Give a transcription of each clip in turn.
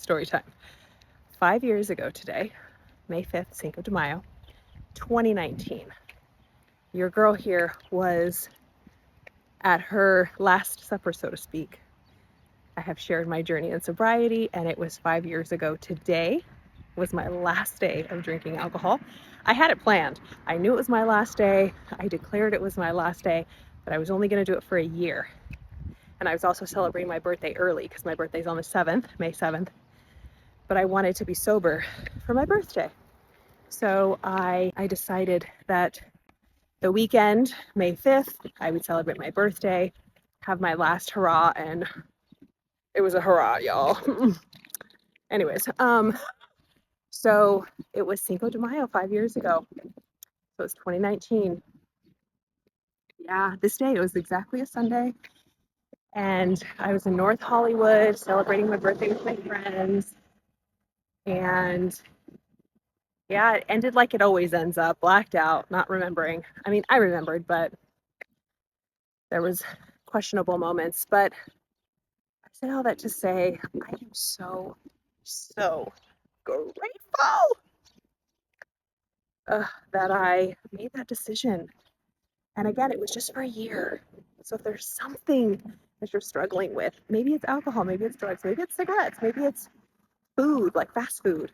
Story time. 5 years ago today, May 5th, Cinco de Mayo, 2019, your girl here was at her last supper, so to speak. I have shared my journey in sobriety, and it was 5 years ago today was my last day of drinking alcohol. I had it planned. I knew it was my last day. I declared it was my last day, but I was only going to do it for a year. And I was also celebrating my birthday early because my birthday's on the 7th, May 7th. But I wanted to be sober for my birthday. So I decided that the weekend, May 5th, I would celebrate my birthday, have my last hurrah, and it was a hurrah, y'all. Anyways, so it was Cinco de Mayo 5 years ago. So it's 2019. Yeah, this day, it was exactly a Sunday. And I was in North Hollywood celebrating my birthday with my friends. And yeah, it ended like it always ends up, blacked out, not remembering. I mean, I remembered, but there was questionable moments. But I said all that to say I am so grateful that I made that decision. And again, it was just for a year. So if there's something that you're struggling with, maybe it's alcohol, maybe it's drugs, maybe it's cigarettes, maybe it's food, like fast food,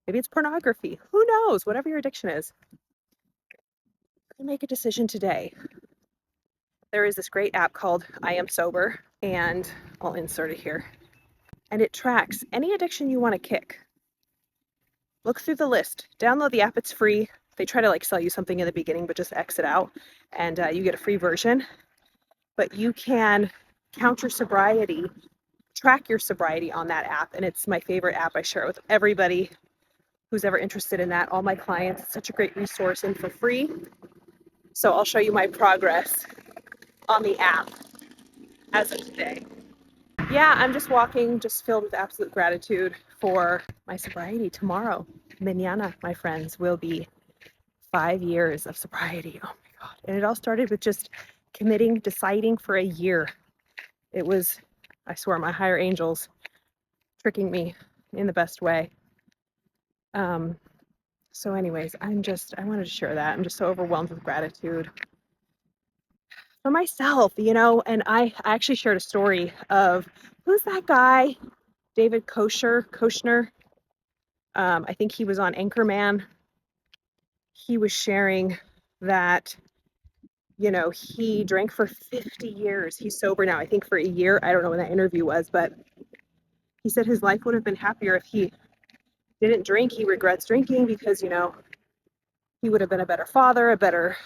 maybe it's pornography, who knows, whatever your addiction is, you make a decision today. There is this great app called I Am Sober, and I'll insert it here. And it tracks any addiction you want to kick. Look through the list, download the app, it's free. They try to sell you something in the beginning, but just exit out and you get a free version. But you can count your sobriety, track your sobriety on that app. And it's my favorite app. I share it with everybody who's ever interested in that. All my clients, it's such a great resource and for free. So I'll show you my progress on the app as of today. Yeah, I'm just walking, just filled with absolute gratitude for my sobriety. Tomorrow, mañana, my friends, will be 5 years of sobriety. Oh my God. And it all started with just committing, deciding for a year. It was, I swear, my higher angels tricking me in the best way. So anyways, I wanted to share that. I'm just so overwhelmed with gratitude for myself, and I actually shared a story of, who's that guy? David Koshner. I think he was on Anchorman. He was sharing that, he drank for 50 years. He's sober now, I think for a year. I don't know when that interview was, but he said his life would have been happier if he didn't drink. He regrets drinking because, he would have been a better father, a better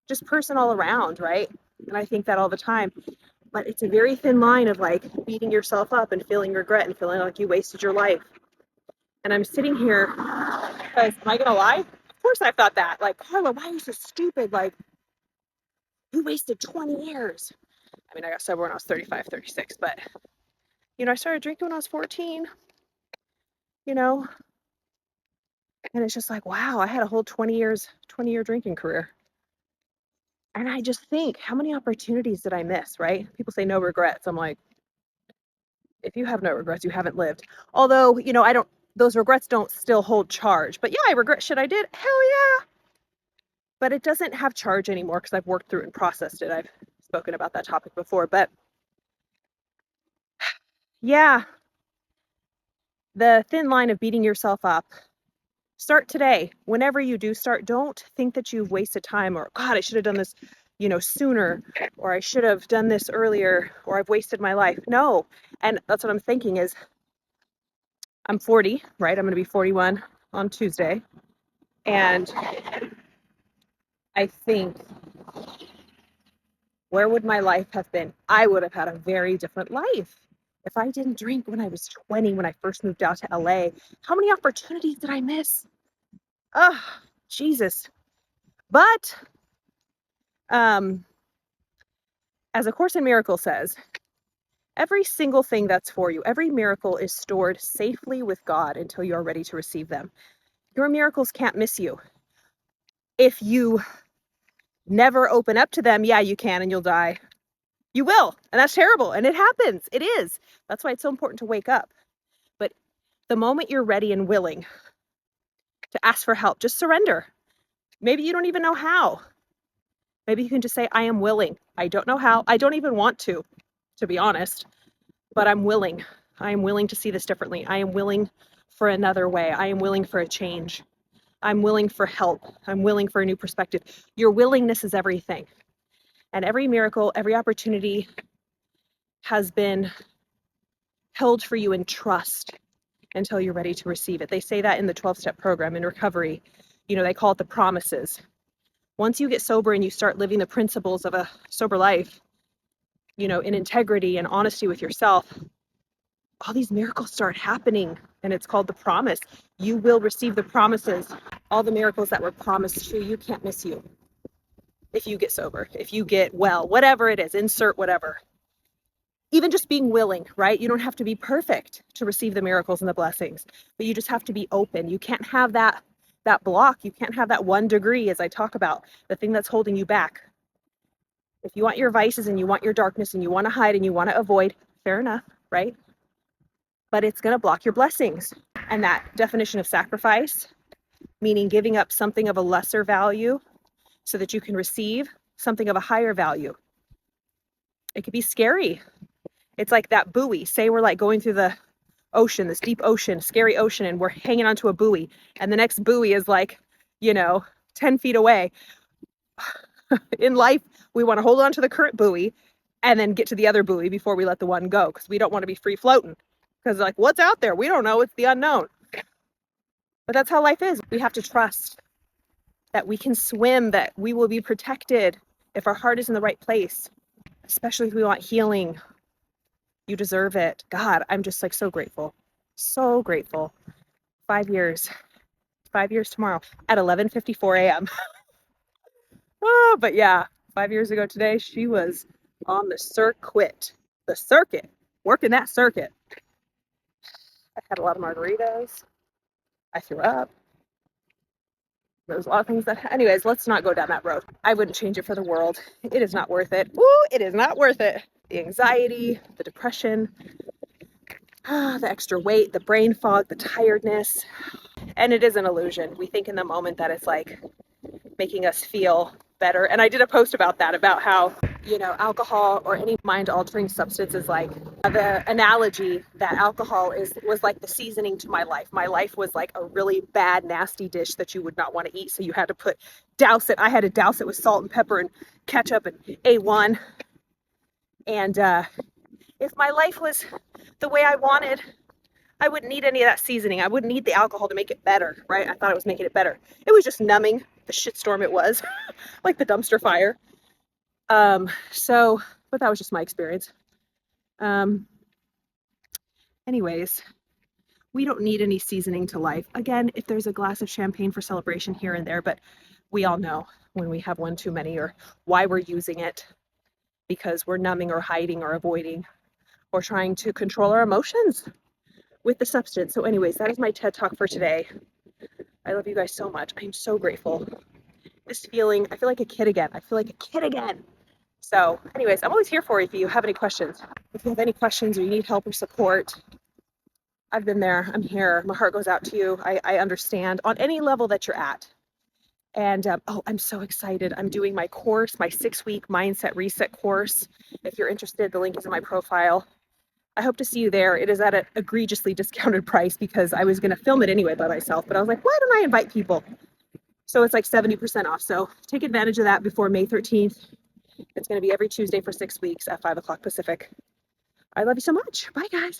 just person all around, right? And I think that all the time. But it's a very thin line of beating yourself up and feeling regret and feeling like you wasted your life. And I'm sitting here because, am I going to lie? Of course I thought that. Carla, why are you so stupid? You wasted 20 years. I mean, I got sober when I was 35, 36, but, I started drinking when I was 14, and it's just wow, I had a whole 20-year drinking career. And I just think, how many opportunities did I miss, right? People say no regrets. I'm like, if you have no regrets, you haven't lived. Although, those regrets don't still hold charge. But yeah, I regret shit I did. Hell yeah. But it doesn't have charge anymore because I've worked through it and processed it. I've spoken about that topic before. But yeah, the thin line of beating yourself up. Start today. Whenever you do start, don't think that you've wasted time or, God, I should have done this, sooner, or I should have done this earlier, or I've wasted my life. No. And that's what I'm thinking is, I'm 40, right? I'm going to be 41 on Tuesday. And I think, where would my life have been? I would have had a very different life if I didn't drink when I was 20, when I first moved out to LA. How many opportunities did I miss? Oh, Jesus. But as A Course in Miracles says, every single thing that's for you, every miracle is stored safely with God until you're ready to receive them. Your miracles can't miss you. If you never open up to them, yeah, you can, and you'll die. You will, and that's terrible, and it happens. It is. That's why it's so important to wake up. The moment you're ready and willing to ask for help, just surrender. Maybe you don't even know how. Maybe you can just say, I am willing. I don't know how. I don't even want to be honest, but I'm willing. I am willing to see this differently. I am willing for another way. I am willing for a change. I'm willing for help. I'm willing for a new perspective. Your willingness is everything. And every miracle, every opportunity has been held for you in trust until you're ready to receive it. They say that in the 12-step program in recovery. They call it the promises. Once you get sober and you start living the principles of a sober life, in integrity and honesty with yourself, all these miracles start happening, and it's called the promise. You will receive the promises. All the miracles that were promised to you can't miss you. If you get sober, if you get well, whatever it is, insert whatever. Even just being willing, right? You don't have to be perfect to receive the miracles and the blessings, but you just have to be open. You can't have that block. You can't have that 1 degree, as I talk about, the thing that's holding you back. If you want your vices and you want your darkness and you want to hide and you want to avoid, fair enough, right? But it's going to block your blessings. And that definition of sacrifice, meaning giving up something of a lesser value so that you can receive something of a higher value. It could be scary. It's like that buoy. Say we're like going through the ocean, this deep ocean, scary ocean, and we're hanging onto a buoy, and the next buoy is like, 10 feet away. In life, we want to hold on to the current buoy and then get to the other buoy before we let the one go, because we don't want to be free floating. Because like, what's out there? We don't know. It's the unknown. But that's how life is. We have to trust that we can swim, that we will be protected if our heart is in the right place, especially if we want healing. You deserve it. God, I'm just like so grateful. So grateful. 5 years. 5 years tomorrow at 11:54 a.m. Oh, but yeah, 5 years ago today, she was on the circuit. The circuit. Working that circuit. I had a lot of margaritas. I threw up. There was a lot of things anyways, let's not go down that road. I wouldn't change it for the world. It is not worth it. Woo, it is not worth it. The anxiety, the depression, the extra weight, the brain fog, the tiredness. And it is an illusion. We think in the moment that it's like making us feel better. And I did a post about that, about how, alcohol or any mind-altering substance is like the analogy that alcohol was like the seasoning to my life. My life was like a really bad, nasty dish that you would not want to eat. So you had to douse it. I had to douse it with salt and pepper and ketchup and A1. And if my life was the way I wanted, I wouldn't need any of that seasoning. I wouldn't need the alcohol to make it better, right? I thought it was making it better. It was just numbing the shitstorm it was, like the dumpster fire. But that was just my experience. Anyways, we don't need any seasoning to life. Again, if there's a glass of champagne for celebration here and there, but we all know when we have one too many or why we're using it, because we're numbing or hiding or avoiding or trying to control our emotions with the substance. So anyways, that is my TED Talk for today. I love you guys so much. I'm so grateful. This feeling, I feel like a kid again. So anyways, I'm always here for you if you have any questions. If you have any questions or you need help or support, I've been there. I'm here. My heart goes out to you. I understand on any level that you're at. And I'm so excited. I'm doing my course, my 6-week mindset reset course. If you're interested, the link is in my profile. I hope to see you there. It is at an egregiously discounted price because I was going to film it anyway by myself, but I was like, why don't I invite people? So it's like 70% off. So take advantage of that before May 13th. It's going to be every Tuesday for 6 weeks at 5 o'clock Pacific. I love you so much. Bye, guys.